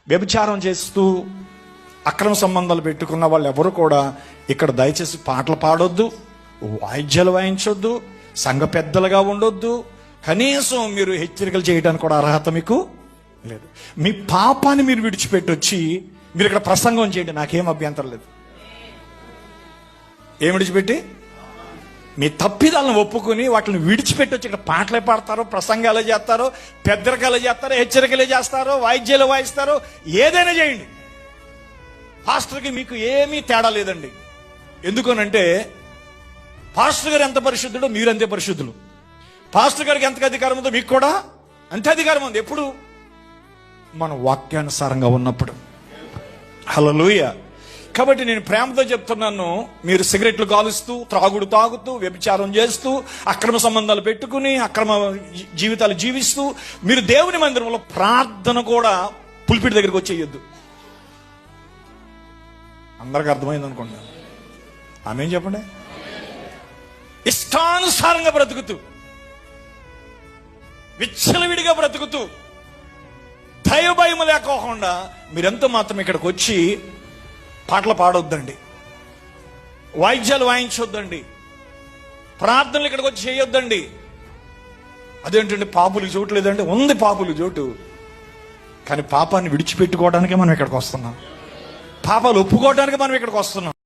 వ్యభిచారం చేస్తూ అక్రమ సంబంధాలు పెట్టుకున్న వాళ్ళు ఎవరు కూడా ఇక్కడ దయచేసి పాటలు పాడొద్దు, వాయిద్యాలు వాయించొద్దు, సంఘ పెద్దలుగా ఉండొద్దు. కనీసం మీరు హెచ్చరికలు చేయడానికి కూడా అర్హత మీకు లేదు. మీ పాపాన్ని మీరు విడిచిపెట్టొచ్చి మీరు ఇక్కడ ప్రసంగం చేయండి, నాకేం అభ్యంతరం లేదు. ఏం విడిచిపెట్టి? మీ తప్పిదాలను ఒప్పుకొని వాటిని విడిచిపెట్టొచ్చి ఇక్కడ పాటలే పాడతారో, ప్రసంగాలు చేస్తారో, పెద్దరికలు చేస్తారో, హెచ్చరికలే చేస్తారో, వాయిద్యాలు వాయిస్తారో, ఏదైనా చేయండి. పాస్టర్కి మీకు ఏమీ తేడా లేదండి. ఎందుకనంటే పాస్టర్ గారు ఎంత పరిశుద్ధుడో మీరు అంతే పరిశుద్ధులు. పాస్టర్ గారికి ఎంత అధికారం ఉందో మీకు కూడా అంతే అధికారం ఉంది. ఎప్పుడు? మన వాక్యానుసారంగా ఉన్నప్పుడు. హల్లెలూయా. కాబట్టి నేను ప్రేమతో చెప్తున్నాను, మీరు సిగరెట్లు కాలుస్తూ, త్రాగుడు తాగుతూ, వ్యభిచారం చేస్తూ, అక్రమ సంబంధాలు పెట్టుకుని అక్రమ జీవితాలు జీవిస్తూ మీరు దేవుని మందిరంలో ప్రార్థన కూడా పులిపిటి దగ్గరికి వచ్చేయొద్దు. అందరికి అర్థమైంది అనుకుంటా. ఆమేన్ చెప్పండి. ఇష్టానుసారంగా బ్రతుకుతూ, విచ్చలవిడిగా బ్రతుకుతూ, దైవ భయం లేకోకుండా మీరెంతో మాత్రం ఇక్కడికి వచ్చి పాటలు పాడొద్దండి, వాయిద్యాలు వాయించొద్దండి, ప్రార్థనలు ఇక్కడికి వచ్చి చేయొద్దండి. అదేంటండి పాపులకు చోటు లేదండి? ఉంది పాపులు చోటు. కానీ పాపాన్ని విడిచిపెట్టుకోవడానికే మనం ఇక్కడికి వస్తున్నాం, పాపాలు ఒప్పుకోవడానికి మనం ఇక్కడికి వస్తున్నాం.